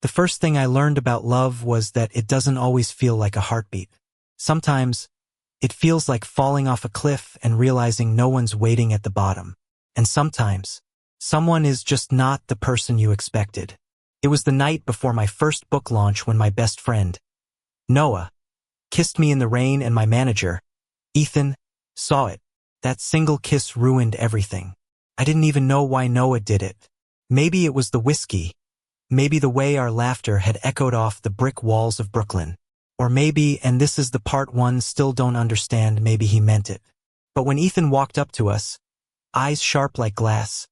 The first thing I learned about love was that it doesn't always feel like a heartbeat. Sometimes, it feels like falling off a cliff and realizing no one's waiting at the bottom. And sometimes, someone is just not the person you expected. It was the night before my first book launch when my best friend, Noah, kissed me in the rain, and my manager, Ethan, saw it. That single kiss ruined everything. I didn't even know why Noah did it. Maybe it was the whiskey. Maybe the way our laughter had echoed off the brick walls of Brooklyn. Or maybe, and this is the part one still don't understand, maybe he meant it. But when Ethan walked up to us, eyes sharp like glass,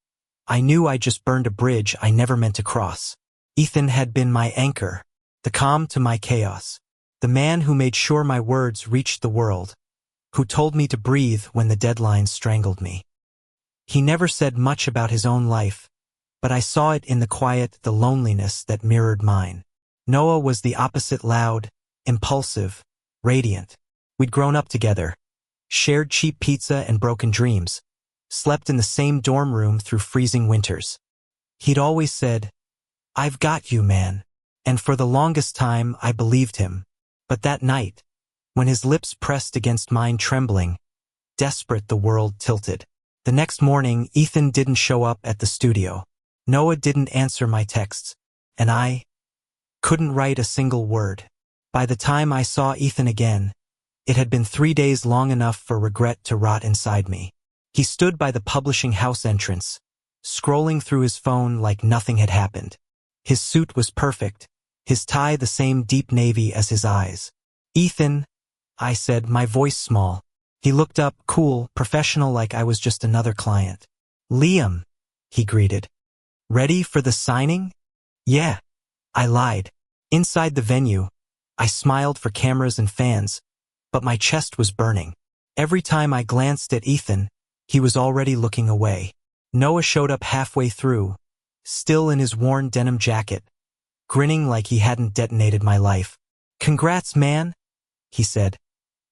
I knew I just burned a bridge I never meant to cross. Ethan had been my anchor, the calm to my chaos, the man who made sure my words reached the world, who told me to breathe when the deadlines strangled me. He never said much about his own life, but I saw it in the quiet, the loneliness that mirrored mine. Noah was the opposite: loud, impulsive, radiant. We'd grown up together, shared cheap pizza and broken dreams, slept in the same dorm room through freezing winters. He'd always said, "I've got you, man." And for the longest time, I believed him. But that night, when his lips pressed against mine, trembling, desperate, the world tilted. The next morning, Ethan didn't show up at the studio. Noah didn't answer my texts, and I couldn't write a single word. By the time I saw Ethan again, it had been 3 days, long enough for regret to rot inside me. He stood by the publishing house entrance, scrolling through his phone like nothing had happened. His suit was perfect, his tie the same deep navy as his eyes. "Ethan," I said, my voice small. He looked up, cool, professional, like I was just another client. "Liam," he greeted. "Ready for the signing?" "Yeah," I lied. Inside the venue, I smiled for cameras and fans, but my chest was burning. Every time I glanced at Ethan, he was already looking away. Noah showed up halfway through, still in his worn denim jacket, grinning like he hadn't detonated my life. "Congrats, man," he said,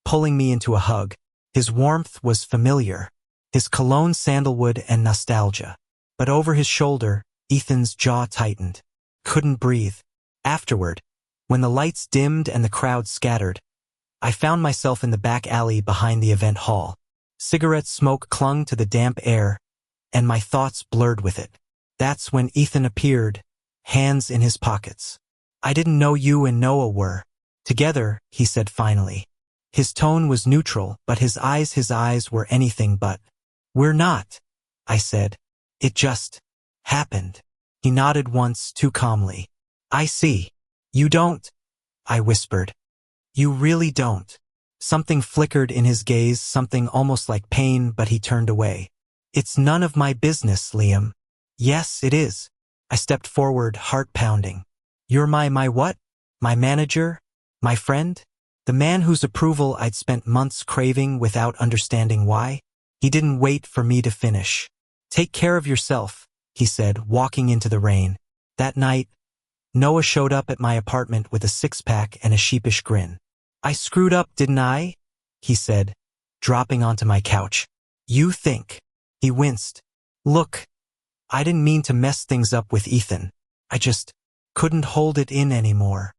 pulling me into a hug. His warmth was familiar, his cologne sandalwood and nostalgia. But over his shoulder, Ethan's jaw tightened. Couldn't breathe. Afterward, when the lights dimmed and the crowd scattered, I found myself in the back alley behind the event hall. Cigarette smoke clung to the damp air, and my thoughts blurred with it. That's when Ethan appeared, hands in his pockets. "I didn't know you and Noah were together," he said finally. His tone was neutral, but his eyes were anything but. "We're not," I said. "It just happened." He nodded once, too calmly. "I see. You don't," I whispered. "You really don't." Something flickered in his gaze, something almost like pain, but he turned away. "It's none of my business, Liam." "Yes, it is." I stepped forward, heart pounding. "You're my what? My manager? My friend? The man whose approval I'd spent months craving without understanding why?" He didn't wait for me to finish. "Take care of yourself," he said, walking into the rain. That night, Noah showed up at my apartment with a six-pack and a sheepish grin. "I screwed up, didn't I?" he said, dropping onto my couch. "You think?" He winced. "Look, I didn't mean to mess things up with Ethan. I just couldn't hold it in anymore."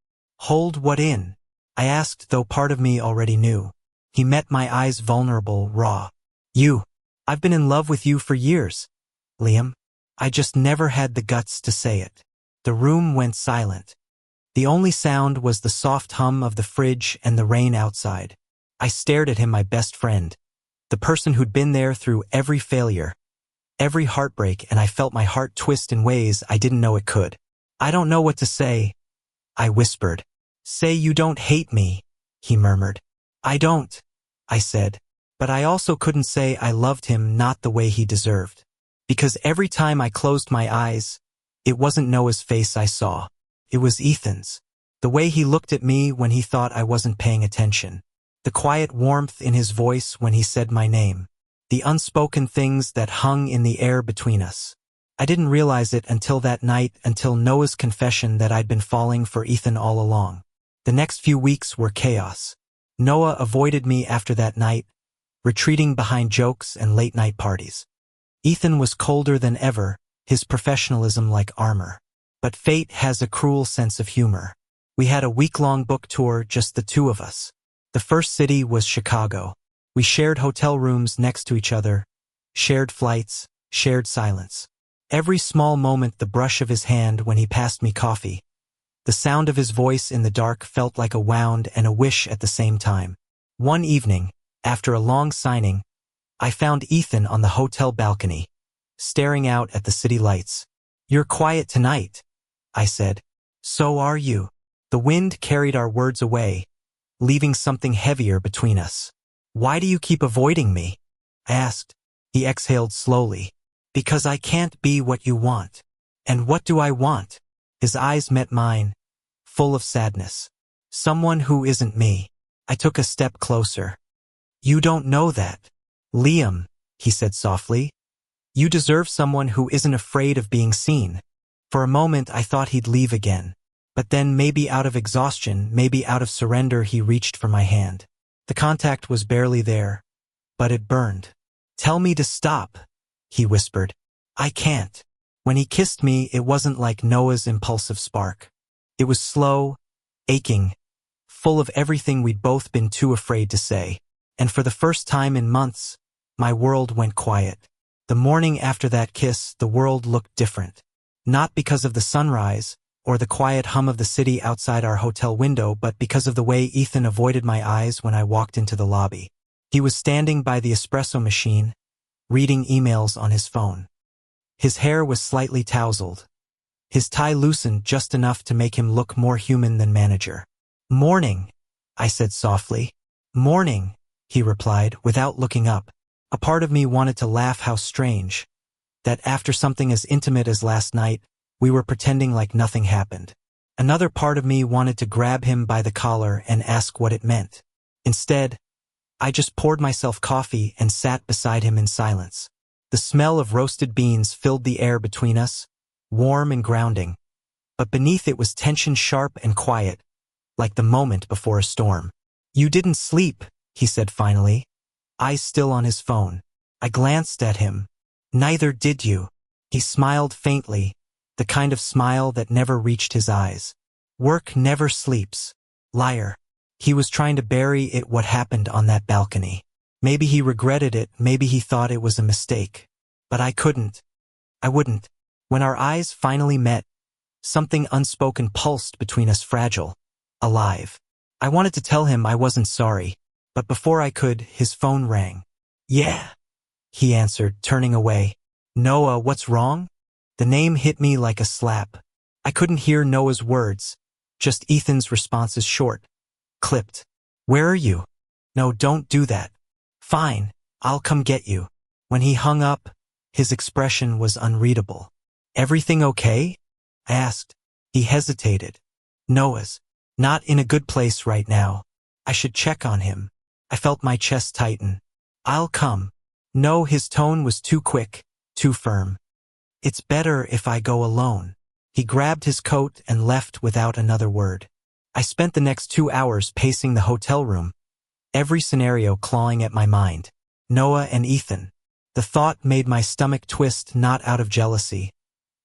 "Hold what in?" I asked, though part of me already knew. He met my eyes, vulnerable, raw. I've been in love with you for years, Liam. I just never had the guts to say it." The room went silent. The only sound was the soft hum of the fridge and the rain outside. I stared at him, my best friend, the person who'd been there through every failure, every heartbreak, and I felt my heart twist in ways I didn't know it could. "I don't know what to say," I whispered. "Say you don't hate me," he murmured. "I don't," I said, but I also couldn't say I loved him, not the way he deserved. Because every time I closed my eyes, it wasn't Noah's face I saw. It was Ethan's. The way he looked at me when he thought I wasn't paying attention. The quiet warmth in his voice when he said my name. The unspoken things that hung in the air between us. I didn't realize it until that night, until Noah's confession that I'd been falling for Ethan all along. The next few weeks were chaos. Noah avoided me after that night, retreating behind jokes and late-night parties. Ethan was colder than ever, his professionalism like armor. But fate has a cruel sense of humor. We had a week-long book tour, just the two of us. The first city was Chicago. We shared hotel rooms next to each other, shared flights, shared silence. Every small moment, the brush of his hand when he passed me coffee, the sound of his voice in the dark felt like a wound and a wish at the same time. One evening, after a long signing, I found Ethan on the hotel balcony, staring out at the city lights. "You're quiet tonight," I said. "So are you." The wind carried our words away, leaving something heavier between us. "Why do you keep avoiding me?" I asked. He exhaled slowly. "Because I can't be what you want." "And what do I want?" His eyes met mine, full of sadness. "Someone who isn't me." I took a step closer. "You don't know that, Liam," he said softly. "You deserve someone who isn't afraid of being seen." For a moment I thought he'd leave again. But then, maybe out of exhaustion, maybe out of surrender, he reached for my hand. The contact was barely there, but it burned. "Tell me to stop," he whispered. "I can't." When he kissed me, it wasn't like Noah's impulsive spark. It was slow, aching, full of everything we'd both been too afraid to say. And for the first time in months, my world went quiet. The morning after that kiss, the world looked different. Not because of the sunrise, or the quiet hum of the city outside our hotel window, but because of the way Ethan avoided my eyes when I walked into the lobby. He was standing by the espresso machine, reading emails on his phone. His hair was slightly tousled, his tie loosened just enough to make him look more human than manager. "Morning," I said softly. "Morning," he replied, without looking up. A part of me wanted to laugh. How strange, that after something as intimate as last night, we were pretending like nothing happened. Another part of me wanted to grab him by the collar and ask what it meant. Instead, I just poured myself coffee and sat beside him in silence. The smell of roasted beans filled the air between us, warm and grounding, but beneath it was tension, sharp and quiet, like the moment before a storm. "You didn't sleep," he said finally, eyes still on his phone. I glanced at him. "Neither did you." He smiled faintly, the kind of smile that never reached his eyes. "Work never sleeps. Liar." He was trying to bury it, what happened on that balcony. Maybe he regretted it, maybe he thought it was a mistake. But I couldn't. I wouldn't. When our eyes finally met, something unspoken pulsed between us, fragile, alive. I wanted to tell him I wasn't sorry, but before I could, his phone rang. "Yeah," he answered, turning away. "Noah, what's wrong?" The name hit me like a slap. I couldn't hear Noah's words, just Ethan's responses, short, clipped. "Where are you?" "No, don't do that." "Fine, I'll come get you." When he hung up, his expression was unreadable. "Everything okay?" I asked. He hesitated. "Noah's not in a good place right now. I should check on him." I felt my chest tighten. "I'll come." No, his tone was too quick, too firm. "It's better if I go alone." He grabbed his coat and left without another word. I spent the next 2 hours pacing the hotel room, every scenario clawing at my mind. Noah and Ethan. The thought made my stomach twist, not out of jealousy,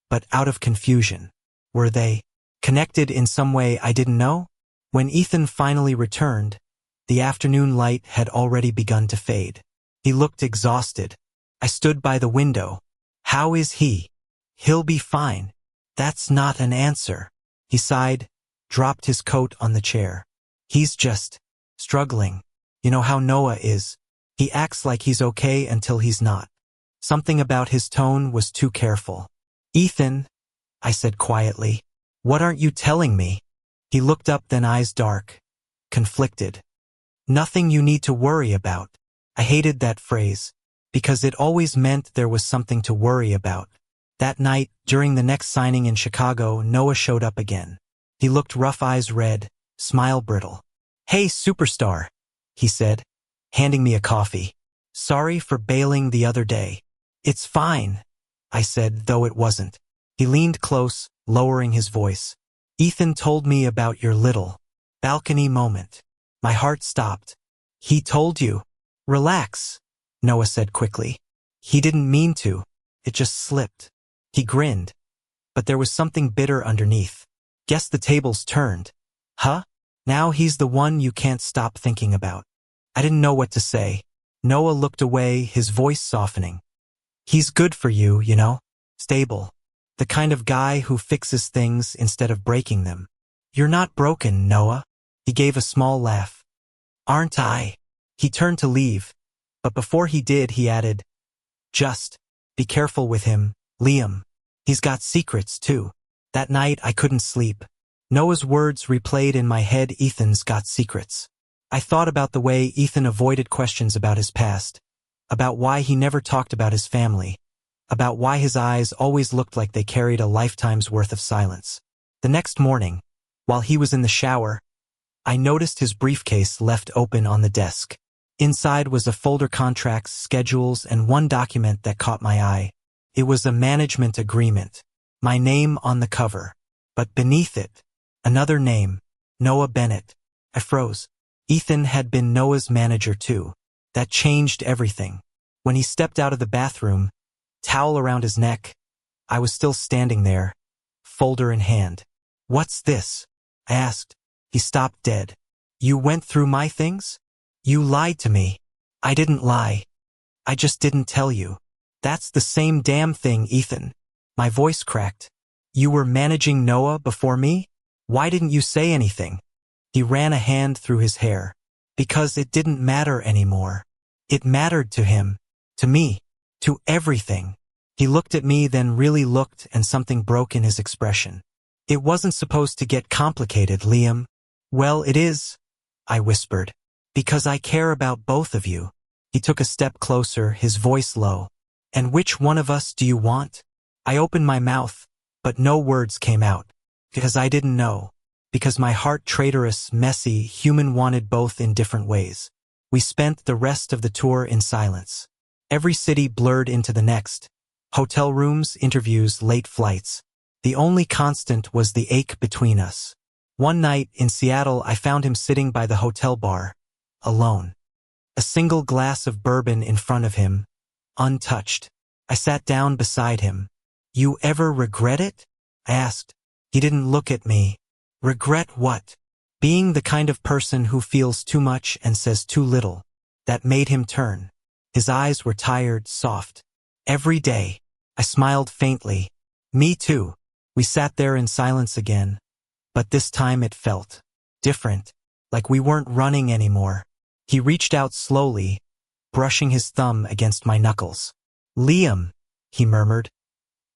but out of confusion. Were they connected in some way I didn't know? When Ethan finally returned, the afternoon light had already begun to fade. He looked exhausted. I stood by the window. "How is he?" "He'll be fine." "That's not an answer." He sighed, dropped his coat on the chair. "He's just struggling. You know how Noah is. He acts like he's okay until he's not." Something about his tone was too careful. "Ethan," I said quietly, "what aren't you telling me?" He looked up, then eyes dark, conflicted. "Nothing you need to worry about." I hated that phrase, because it always meant there was something to worry about. That night, during the next signing in Chicago, Noah showed up again. He looked rough, eyes red, smile brittle. "Hey, superstar," he said, handing me a coffee. "Sorry for bailing the other day." "It's fine," I said, though it wasn't. He leaned close, lowering his voice. "Ethan told me about your little balcony moment." My heart stopped. "He told you?" "Relax," Noah said quickly. "He didn't mean to. It just slipped." He grinned. but there was something bitter underneath. Guess the tables turned. Huh? Now he's the one you can't stop thinking about. I didn't know what to say. Noah looked away, his voice softening. He's good for you, you know? Stable. The kind of guy who fixes things instead of breaking them. You're not broken, Noah. He gave a small laugh. Aren't I? He turned to leave, but before he did, he added, just be careful with him, Liam. He's got secrets, too. That night I couldn't sleep. Noah's words replayed in my head. Ethan's got secrets. I thought about the way Ethan avoided questions about his past, about why he never talked about his family, about why his eyes always looked like they carried a lifetime's worth of silence. The next morning, while he was in the shower, I noticed his briefcase left open on the desk. Inside was a folder, contracts, schedules, and one document that caught my eye. It was a management agreement. My name on the cover. But beneath it, another name, Noah Bennett. I froze. Ethan had been Noah's manager too. That changed everything. When he stepped out of the bathroom, towel around his neck, I was still standing there, folder in hand. What's this? I asked. He stopped dead. You went through my things? You lied to me. I didn't lie. I just didn't tell you. That's the same damn thing, Ethan. My voice cracked. You were managing Noah before me? Why didn't you say anything? He ran a hand through his hair. Because it didn't matter anymore. It mattered to him, to me, to everything. He looked at me, then really looked, and something broke in his expression. It wasn't supposed to get complicated, Liam. Well, it is, I whispered. Because I care about both of you. He took a step closer, his voice low. And which one of us do you want? I opened my mouth, but no words came out. Because I didn't know. Because my heart, traitorous, messy, human, wanted both in different ways. We spent the rest of the tour in silence. Every city blurred into the next. Hotel rooms, interviews, late flights. The only constant was the ache between us. One night in Seattle, I found him sitting by the hotel bar, alone. A single glass of bourbon in front of him, untouched. I sat down beside him. You ever regret it? I asked. He didn't look at me. Regret what? Being the kind of person who feels too much and says too little. That made him turn. His eyes were tired, soft. Every day. I smiled faintly. Me too. We sat there in silence again. But this time it felt different. Like we weren't running anymore. He reached out slowly, brushing his thumb against my knuckles. Liam, he murmured.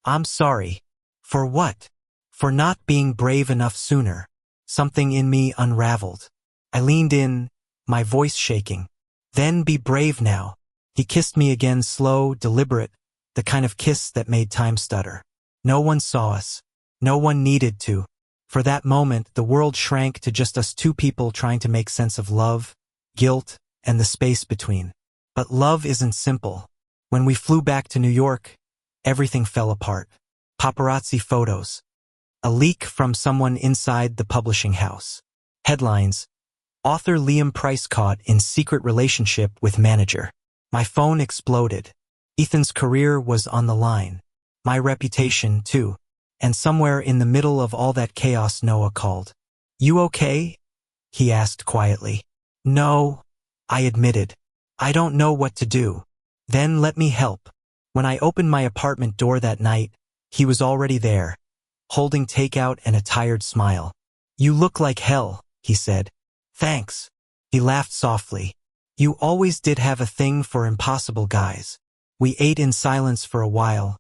I'm sorry. For what? For not being brave enough sooner. Something in me unraveled. I leaned in, my voice shaking. Then be brave now. He kissed me again, slow, deliberate, the kind of kiss that made time stutter. No one saw us. No one needed to. For that moment, the world shrank to just us two people trying to make sense of love, guilt, and the space between. But love isn't simple. When we flew back to New York, everything fell apart. Paparazzi photos. A leak from someone inside the publishing house. Headlines. Author Liam Price caught in secret relationship with manager. My phone exploded. Ethan's career was on the line. My reputation, too. And somewhere in the middle of all that chaos, Noah called. You okay? He asked quietly. No, I admitted. I don't know what to do. Then let me help. When I opened my apartment door that night, he was already there, holding takeout and a tired smile. You look like hell, he said. Thanks. He laughed softly. You always did have a thing for impossible guys. We ate in silence for a while,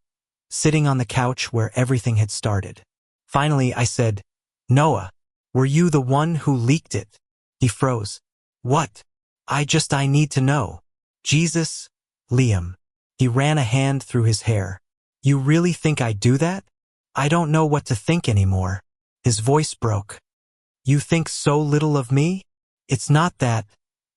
sitting on the couch where everything had started. Finally, I said, Noah, were you the one who leaked it? He froze. What? I need to know. Jesus, Liam. He ran a hand through his hair. You really think I'd do that? I don't know what to think anymore. His voice broke. You think so little of me? It's not that.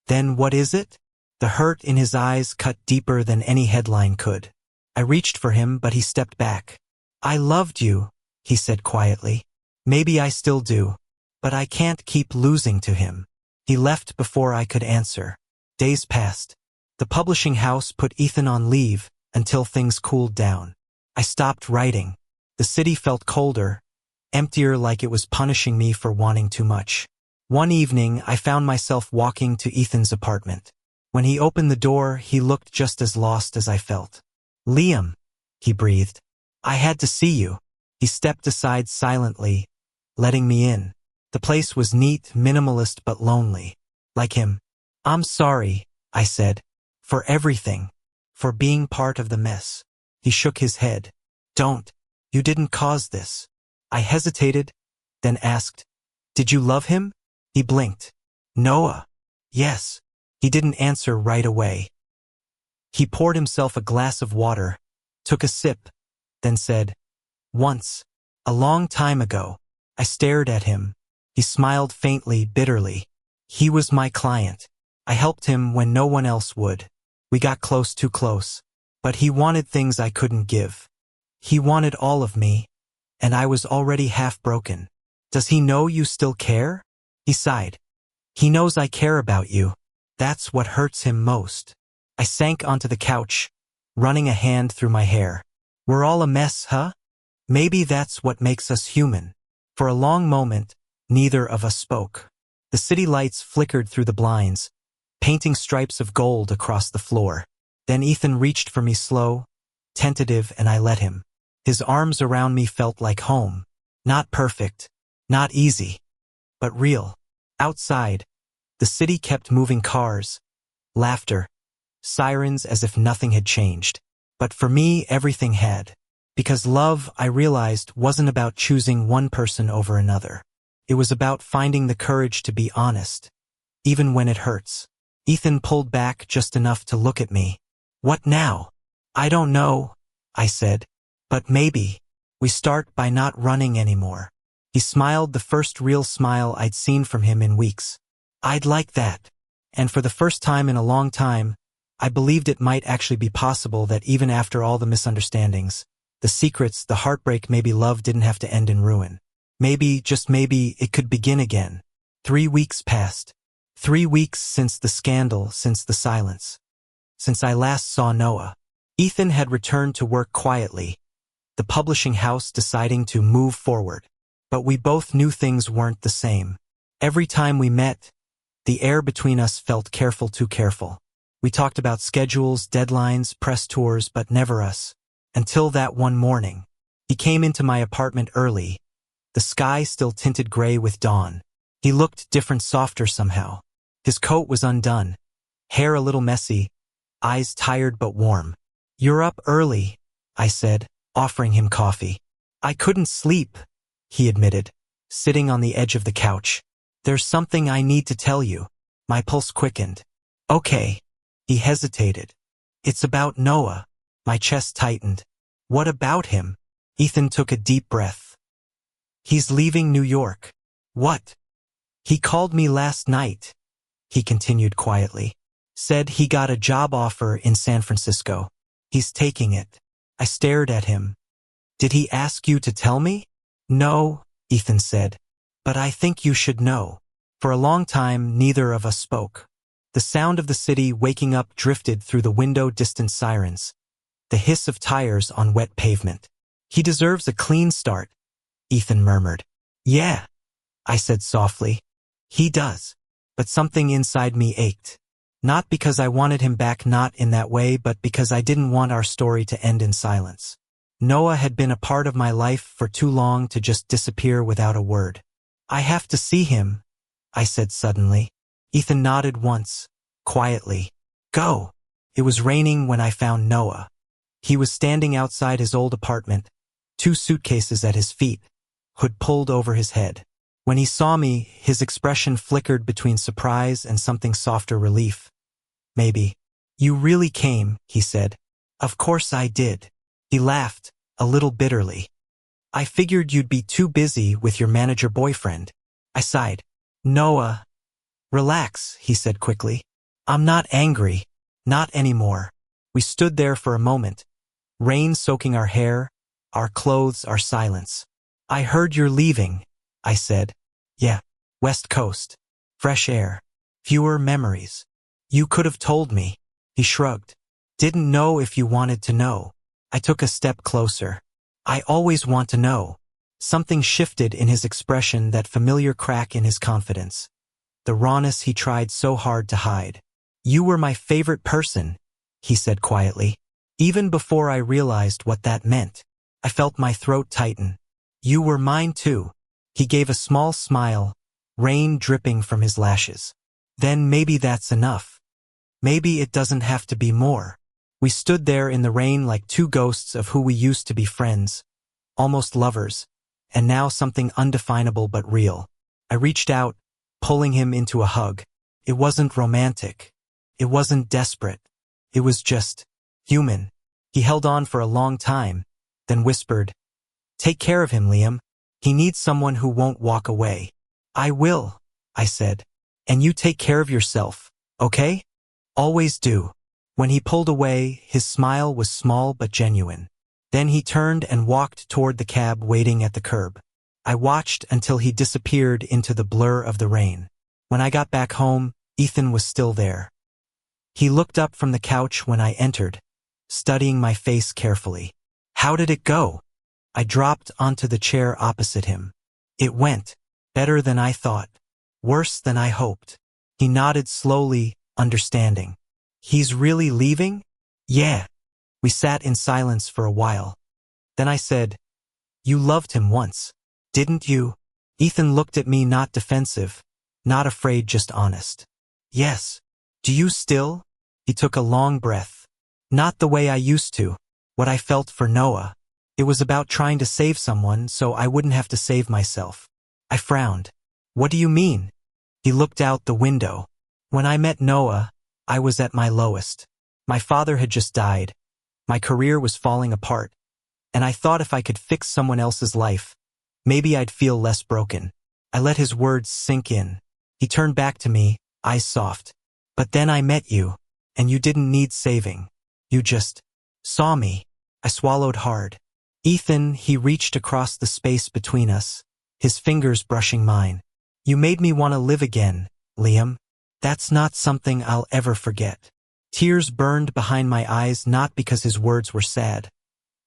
Then what is it? The hurt in his eyes cut deeper than any headline could. I reached for him, but he stepped back. I loved you, he said quietly. Maybe I still do. But I can't keep losing to him. He left before I could answer. Days passed. The publishing house put Ethan on leave until things cooled down. I stopped writing. The city felt colder, emptier, like it was punishing me for wanting too much. One evening, I found myself walking to Ethan's apartment. When he opened the door, he looked just as lost as I felt. "Liam," he breathed. "I had to see you." He stepped aside silently, letting me in. The place was neat, minimalist, but lonely. Like him. "I'm sorry," I said. "For everything. For being part of the mess." He shook his head. "Don't. You didn't cause this." I hesitated, then asked, "Did you love him?" He blinked. "Noah." "Yes." He didn't answer right away. He poured himself a glass of water, took a sip, then said, "Once. A long time ago." I stared at him. He smiled faintly, bitterly. "He was my client. I helped him when no one else would. We got close, too close. But he wanted things I couldn't give. He wanted all of me, and I was already half broken. Does he know you still care?" He sighed. "He knows I care about you. That's what hurts him most." I sank onto the couch, running a hand through my hair. "We're all a mess, huh? Maybe that's what makes us human." For a long moment, neither of us spoke. The city lights flickered through the blinds, painting stripes of gold across the floor. Then Ethan reached for me, slow, tentative, and I let him. His arms around me felt like home. Not perfect, not easy, but real. Outside, the city kept moving, cars, laughter, sirens, as if nothing had changed. But for me, everything had. Because love, I realized, wasn't about choosing one person over another. It was about finding the courage to be honest, even when it hurts. Ethan pulled back just enough to look at me. "What now?" "I don't know," I said. "But maybe we start by not running anymore." He smiled, the first real smile I'd seen from him in weeks. "I'd like that." And for the first time in a long time, I believed it might actually be possible that even after all the misunderstandings, the secrets, the heartbreak, maybe love didn't have to end in ruin. Maybe, just maybe, it could begin again. 3 weeks passed. 3 weeks since the scandal, since the silence. Since I last saw Noah. Ethan had returned to work quietly, the publishing house deciding to move forward. But we both knew things weren't the same. Every time we met, the air between us felt careful, too careful. We talked about schedules, deadlines, press tours, but never us. Until that one morning. He came into my apartment early, the sky still tinted gray with dawn. He looked different, softer somehow. His coat was undone, hair a little messy, eyes tired but warm. "You're up early," I said, offering him coffee. "I couldn't sleep," he admitted, sitting on the edge of the couch. "There's something I need to tell you." My pulse quickened. "Okay." He hesitated. "It's about Noah." My chest tightened. "What about him?" Ethan took a deep breath. "He's leaving New York." "What?" "He called me last night," he continued quietly. "Said he got a job offer in San Francisco. He's taking it." I stared at him. "Did he ask you to tell me?" "No," Ethan said. "But I think you should know." For a long time, neither of us spoke. The sound of the city waking up drifted through the window, distant sirens. The hiss of tires on wet pavement. "He deserves a clean start," Ethan murmured. "Yeah," I said softly. "He does." But something inside me ached. Not because I wanted him back, not in that way, but because I didn't want our story to end in silence. Noah had been a part of my life for too long to just disappear without a word. "I have to see him," I said suddenly. Ethan nodded once, quietly. "Go." It was raining when I found Noah. He was standing outside his old apartment, 2 suitcases at his feet, hood pulled over his head. When he saw me, his expression flickered between surprise and something softer, relief. "Maybe. You really came," he said. "Of course I did." He laughed, a little bitterly. "I figured you'd be too busy with your manager boyfriend." I sighed. "Noah." "Relax," he said quickly. "I'm not angry. Not anymore." We stood there for a moment, rain soaking our hair, our clothes, our silence. "I heard you're leaving," I said. "Yeah. West Coast. Fresh air. Fewer memories." "You could have told me." He shrugged. "Didn't know if you wanted to know." I took a step closer. I always want to know. Something shifted in his expression, that familiar crack in his confidence. The rawness he tried so hard to hide. You were my favorite person, he said quietly. Even before I realized what that meant, I felt my throat tighten. You were mine too. He gave a small smile, rain dripping from his lashes. Then maybe that's enough. Maybe it doesn't have to be more. We stood there in the rain like two ghosts of who we used to be, friends, almost lovers, and now something undefinable but real. I reached out, pulling him into a hug. It wasn't romantic. It wasn't desperate. It was just human. He held on for a long time, then whispered, "Take care of him, Liam. He needs someone who won't walk away." "I will," I said. "And you take care of yourself, okay?" "Always do." When he pulled away, his smile was small but genuine. Then he turned and walked toward the cab waiting at the curb. I watched until he disappeared into the blur of the rain. When I got back home, Ethan was still there. He looked up from the couch when I entered, studying my face carefully. "How did it go?" I dropped onto the chair opposite him. "It went better than I thought. Worse than I hoped." He nodded slowly, understanding. "He's really leaving?" "Yeah." We sat in silence for a while. Then I said, "You loved him once, didn't you?" Ethan looked at me, not defensive, not afraid, just honest. "Yes." "Do you still?" He took a long breath. "Not the way I used to. What I felt for Noah. It was about trying to save someone so I wouldn't have to save myself." I frowned. "What do you mean?" He looked out the window. "When I met Noah, I was at my lowest. My father had just died. My career was falling apart. And I thought if I could fix someone else's life, maybe I'd feel less broken." I let his words sink in. He turned back to me, eyes soft. "But then I met you, and you didn't need saving. You just saw me." I swallowed hard. "Ethan," he reached across the space between us, his fingers brushing mine. "You made me want to live again, Liam. That's not something I'll ever forget." Tears burned behind my eyes, not because his words were sad,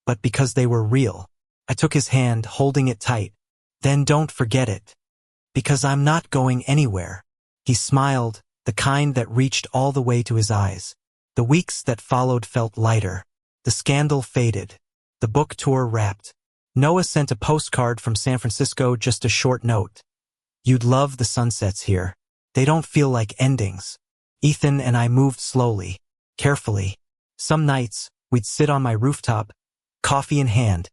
but because they were real. I took his hand, holding it tight. "Then don't forget it. Because I'm not going anywhere." He smiled, the kind that reached all the way to his eyes. The weeks that followed felt lighter. The scandal faded. The book tour wrapped. Noah sent a postcard from San Francisco, just a short note. "You'd love the sunsets here. They don't feel like endings." Ethan and I moved slowly, carefully. Some nights, we'd sit on my rooftop, coffee in hand,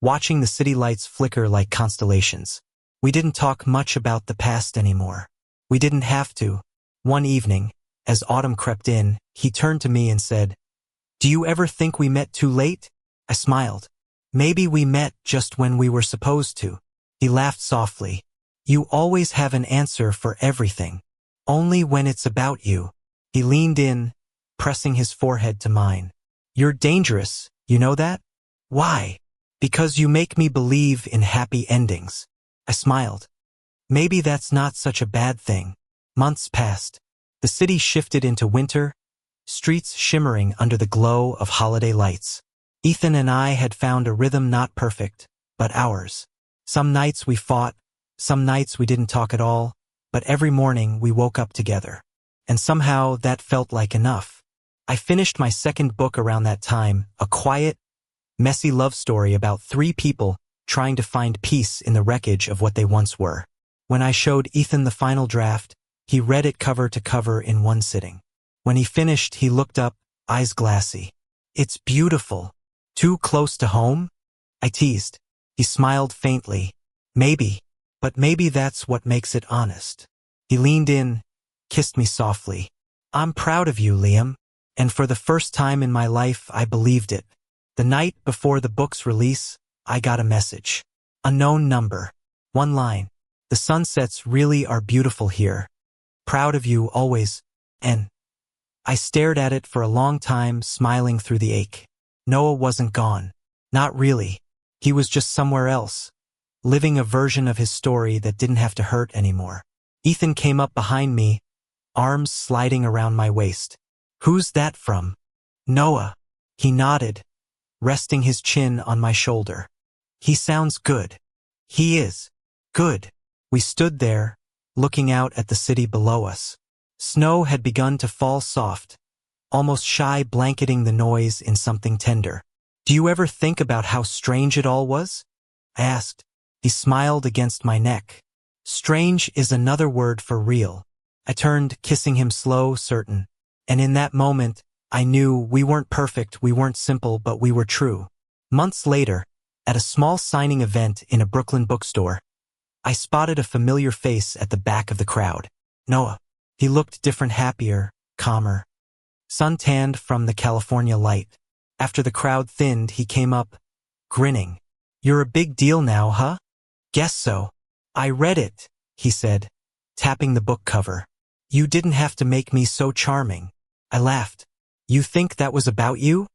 watching the city lights flicker like constellations. We didn't talk much about the past anymore. We didn't have to. One evening, as autumn crept in, he turned to me and said, "Do you ever think we met too late?" I smiled. "Maybe we met just when we were supposed to." He laughed softly. "You always have an answer for everything. Only when it's about you." He leaned in, pressing his forehead to mine. "You're dangerous, you know that?" "Why?" "Because you make me believe in happy endings." I smiled. Maybe that's not such a bad thing. Months passed. The city shifted into winter, streets shimmering under the glow of holiday lights. Ethan and I had found a rhythm, not perfect, but ours. Some nights we fought, some nights we didn't talk at all, but every morning we woke up together. And somehow that felt like enough. I finished my second book around that time, a quiet, messy love story about three people trying to find peace in the wreckage of what they once were. When I showed Ethan the final draft, he read it cover to cover in one sitting. When he finished, he looked up, eyes glassy. "It's beautiful. Too close to home?" I teased. He smiled faintly. "Maybe. But maybe that's what makes it honest." He leaned in, kissed me softly. "I'm proud of you, Liam." And for the first time in my life, I believed it. The night before the book's release, I got a message. Unknown number. One line. "The sunsets really are beautiful here. Proud of you always." And I stared at it for a long time, smiling through the ache. Noah wasn't gone. Not really. He was just somewhere else, living a version of his story that didn't have to hurt anymore. Ethan came up behind me, arms sliding around my waist. "Who's that from?" "Noah." He nodded, resting his chin on my shoulder. He sounds good. He is. Good. We stood there, looking out at the city below us. Snow had begun to fall soft, almost shy, blanketing the noise in something tender. Do you ever think about how strange it all was? I asked. He smiled against my neck. Strange is another word for real. I turned, kissing him slow, certain. And in that moment, I knew we weren't perfect, we weren't simple, but we were true. Months later, at a small signing event in a Brooklyn bookstore, I spotted a familiar face at the back of the crowd. Noah. He looked different, happier, calmer. Suntanned from the California light. After the crowd thinned, he came up, grinning. You're a big deal now, huh? Guess so. I read it, he said, tapping the book cover. You didn't have to make me so charming. I laughed. You think that was about you?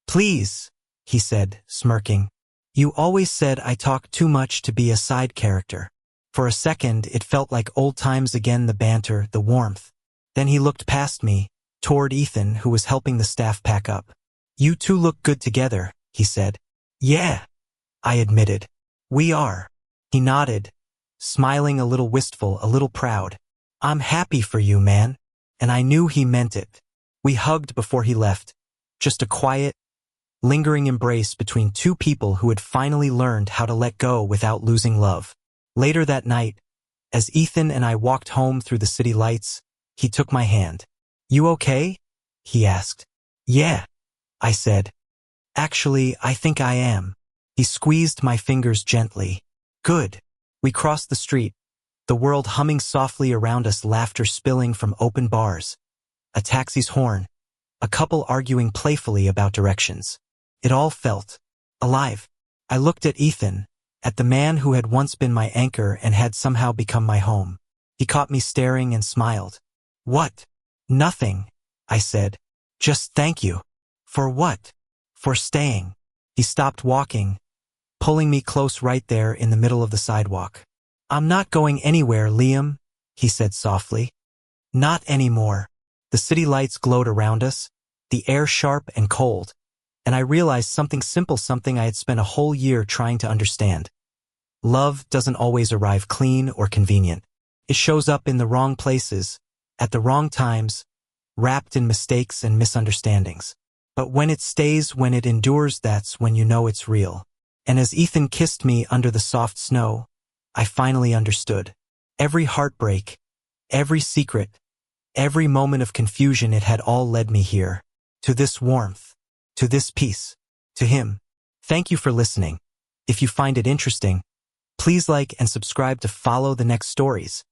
Please, he said, smirking. You always said I talk too much to be a side character. For a second, it felt like old times again, the banter, the warmth. Then he looked past me, toward Ethan, who was helping the staff pack up. You two look good together, he said. Yeah, I admitted. We are. He nodded, smiling, a little wistful, a little proud. I'm happy for you, man. And I knew he meant it. We hugged before he left, just a quiet, lingering embrace between two people who had finally learned how to let go without losing love. Later that night, as Ethan and I walked home through the city lights, he took my hand. You okay? He asked. Yeah, I said. Actually, I think I am. He squeezed my fingers gently. Good. We crossed the street, the world humming softly around us, laughter spilling from open bars, a taxi's horn, a couple arguing playfully about directions. It all felt alive. I looked at Ethan, at the man who had once been my anchor and had somehow become my home. He caught me staring and smiled. What? Nothing, I said. Just thank you. For what? For staying. He stopped walking, pulling me close right there in the middle of the sidewalk. I'm not going anywhere, Liam, he said softly. Not anymore. The city lights glowed around us, the air sharp and cold, and I realized something simple, something I had spent a whole year trying to understand. Love doesn't always arrive clean or convenient. It shows up in the wrong places, at the wrong times, wrapped in mistakes and misunderstandings. But when it stays, when it endures, that's when you know it's real. And as Ethan kissed me under the soft snow, I finally understood. Every heartbreak, every secret, every moment of confusion, it had all led me here. To this warmth, to this peace, to him. Thank you for listening. If you find it interesting, please like and subscribe to follow the next stories.